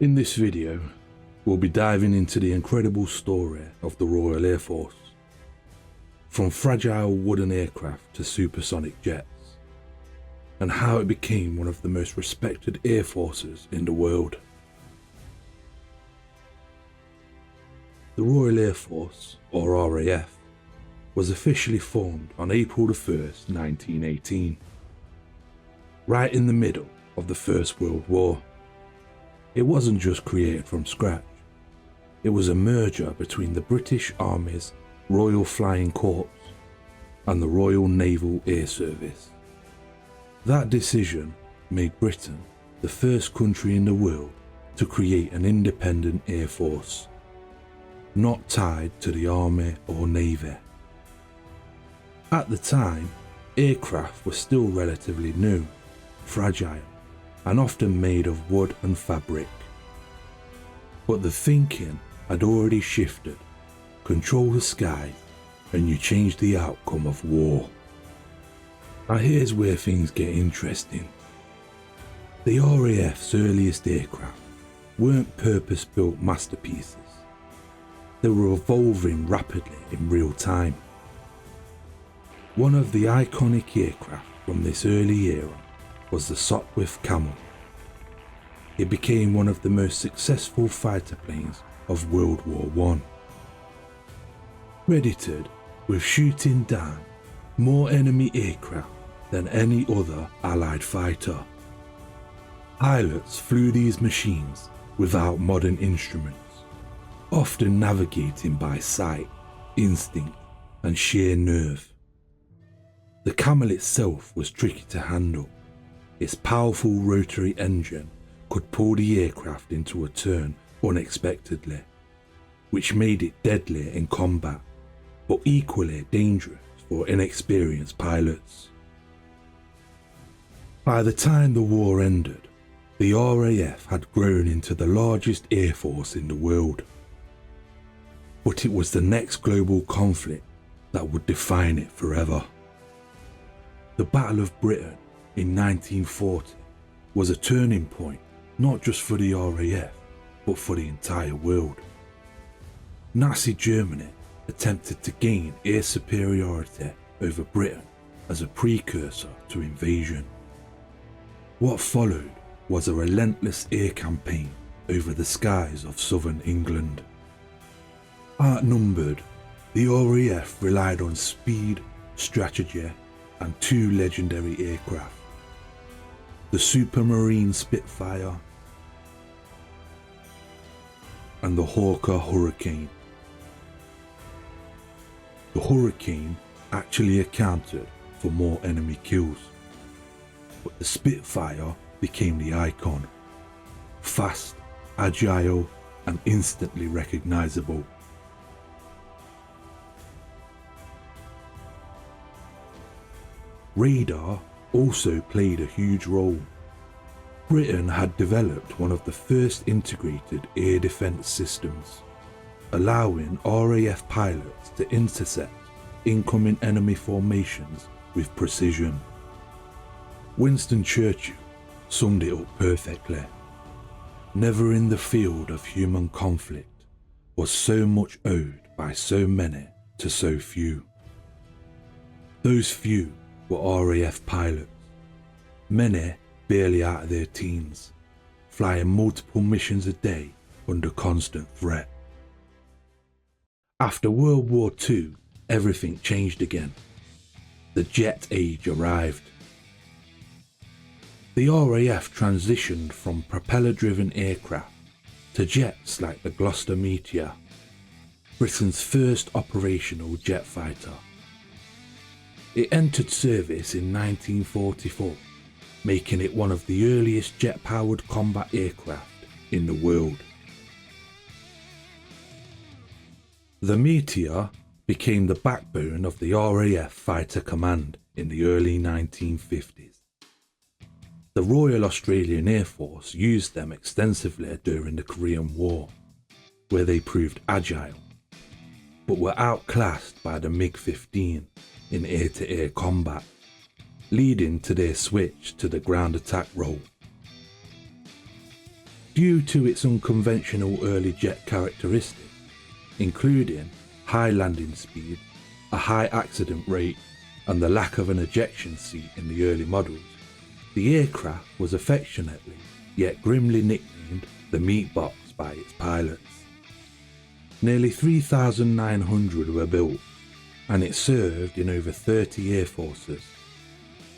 In this video, we'll be diving into the incredible story of the Royal Air Force. From fragile wooden aircraft to supersonic jets, and how it became one of the most respected air forces in the world. The Royal Air Force, or RAF, was officially formed on April 1st, 1918, right in the middle of the First World War. It wasn't just created from scratch, it was a merger between the British Army's Royal Flying Corps and the Royal Naval Air Service. That decision made Britain the first country in the world to create an independent air force, not tied to the Army or Navy. At the time, aircraft were still relatively new, fragile, and often made of wood and fabric. But the thinking had already shifted: control the sky and you change the outcome of war. Now here's where things get interesting. The RAF's earliest aircraft weren't purpose-built masterpieces. They were evolving rapidly in real time. One of the iconic aircraft from this early era was the Sopwith Camel. It became one of the most successful fighter planes of World War I. Credited with shooting down more enemy aircraft than any other Allied fighter. Pilots flew these machines without modern instruments, often navigating by sight, instinct, and sheer nerve. The Camel itself was tricky to handle. Its powerful rotary engine could pull the aircraft into a turn unexpectedly, which made it deadly in combat, but equally dangerous for inexperienced pilots. By the time the war ended, the RAF had grown into the largest air force in the world. But it was the next global conflict that would define it forever. The Battle of Britain in 1940 was a turning point, not just for the RAF, but for the entire world. Nazi Germany attempted to gain air superiority over Britain as a precursor to invasion. What followed was a relentless air campaign over the skies of southern England. Outnumbered, the RAF relied on speed, strategy, and two legendary aircraft: the Supermarine Spitfire and the Hawker Hurricane. The Hurricane actually accounted for more enemy kills, but the Spitfire became the icon: fast, agile, and instantly recognizable. Radar also played a huge role. Britain had developed one of the first integrated air defense systems, allowing RAF pilots to intercept incoming enemy formations with precision. Winston Churchill summed it up perfectly: never in the field of human conflict was so much owed by so many to so few. Those few were RAF pilots, many barely out of their teens, flying multiple missions a day under constant threat. After World War II, everything changed again. The jet age arrived. The RAF transitioned from propeller-driven aircraft to jets like the Gloucester Meteor, Britain's first operational jet fighter. It entered service in 1944, making it one of the earliest jet-powered combat aircraft in the world. The Meteor became the backbone of the RAF Fighter Command in the early 1950s. The Royal Australian Air Force used them extensively during the Korean War, where they proved agile, but were outclassed by the MiG-15 in air-to-air combat, leading to their switch to the ground attack role. Due to its unconventional early jet characteristics, including high landing speed, a high accident rate, and the lack of an ejection seat in the early models, the aircraft was affectionately yet grimly nicknamed the Meat Box by its pilots. Nearly 3,900 were built, and it served in over 30 air forces.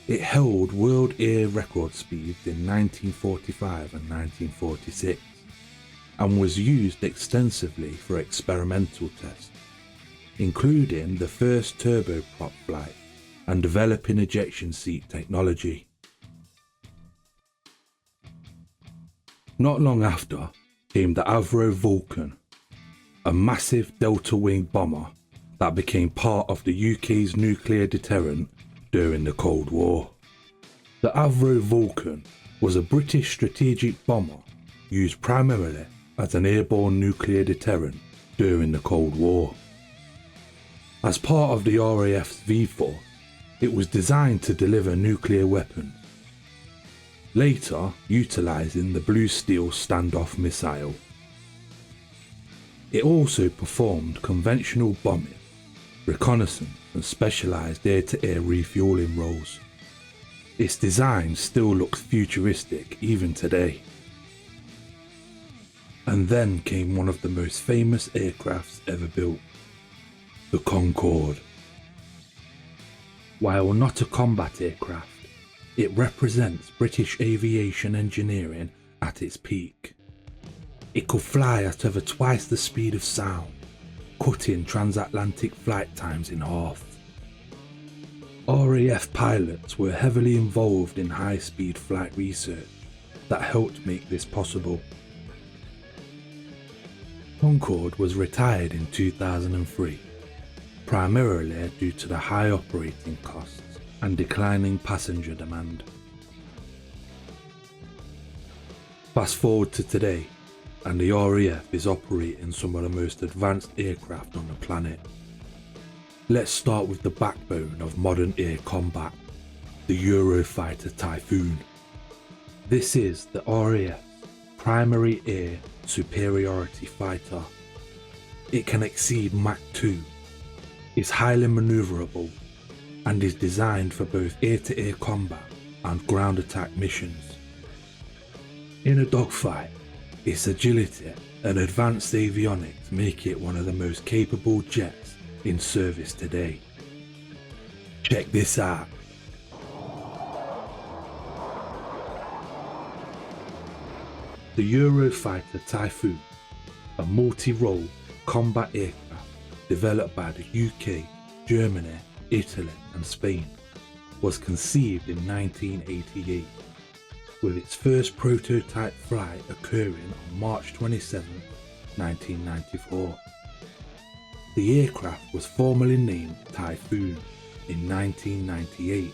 It held world air record speeds in 1945 and 1946, and was used extensively for experimental tests, including the first turboprop flight and developing ejection seat technology. Not long after came the Avro Vulcan, a massive delta-winged bomber that became part of the UK's nuclear deterrent during the Cold War. The Avro Vulcan was a British strategic bomber used primarily as an airborne nuclear deterrent during the Cold War. As part of the RAF's V-Force, it was designed to deliver nuclear weapons, later utilising the Blue Steel standoff missile. It also performed conventional bombing, reconnaissance and specialised air-to-air refuelling roles. Its design still looks futuristic even today. And then came one of the most famous aircrafts ever built, the Concorde. While not a combat aircraft, it represents British aviation engineering at its peak. It could fly at over twice the speed of sound, cutting transatlantic flight times in half. RAF pilots were heavily involved in high-speed flight research that helped make this possible. Concorde was retired in 2003, primarily due to the high operating costs and declining passenger demand. Fast forward to today, and the RAF is operating some of the most advanced aircraft on the planet. Let's start with the backbone of modern air combat, the Eurofighter Typhoon. This is the RAF's primary air superiority fighter. It can exceed Mach 2, is highly manoeuvrable, and is designed for both air-to-air combat and ground attack missions. In a dogfight, its agility and advanced avionics make it one of the most capable jets in service today. Check this out. The Eurofighter Typhoon, a multi-role combat aircraft developed by the UK, Germany, Italy and Spain, was conceived in 1988, with its first prototype flight occurring on March 27, 1994. The aircraft was formally named Typhoon in 1998,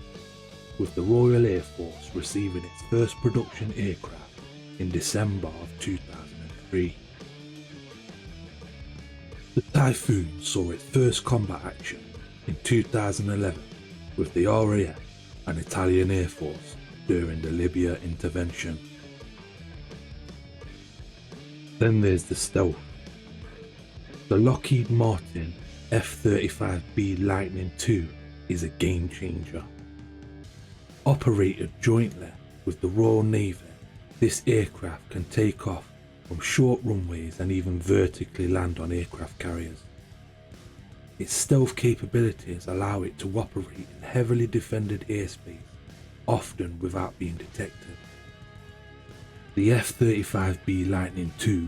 with the Royal Air Force receiving its first production aircraft in December of 2003. The Typhoon saw its first combat action in 2011 with the RAF and Italian Air Force during the Libya intervention. Then there's the stealth. The Lockheed Martin F-35B Lightning II is a game changer. Operated jointly with the Royal Navy, this aircraft can take off from short runways and even vertically land on aircraft carriers. Its stealth capabilities allow it to operate in heavily defended airspace, often without being detected. The F-35B Lightning II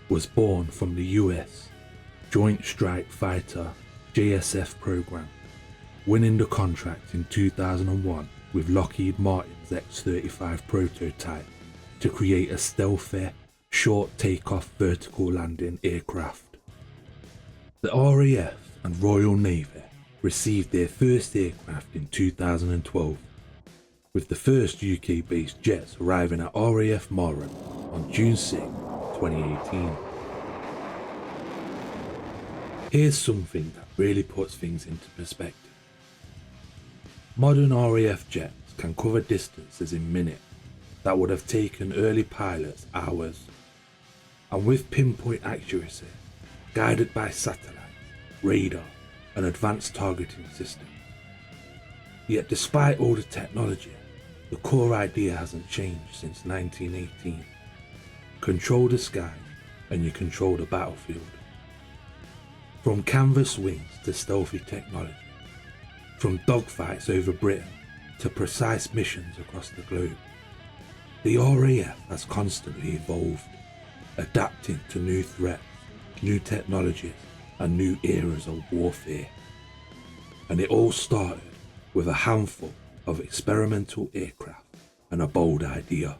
was born from the US Joint Strike Fighter JSF program, winning the contract in 2001 with Lockheed Martin's X-35 prototype to create a stealthy, short takeoff vertical landing aircraft. The RAF and Royal Navy received their first aircraft in 2012, with the first UK-based jets arriving at RAF Marham on June 6, 2018. Here's something that really puts things into perspective. Modern RAF jets can cover distances in minutes that would have taken early pilots hours. and with pinpoint accuracy, guided by satellite, radar and advanced targeting systems. Yet despite all the technology, the core idea hasn't changed since 1918. Control the sky and you control the battlefield. From canvas wings to stealthy technology, from dogfights over Britain to precise missions across the globe, the RAF has constantly evolved, adapting to new threats, new technologies and new eras of warfare. And it all started with a handful of experimental aircraft and a bold idea.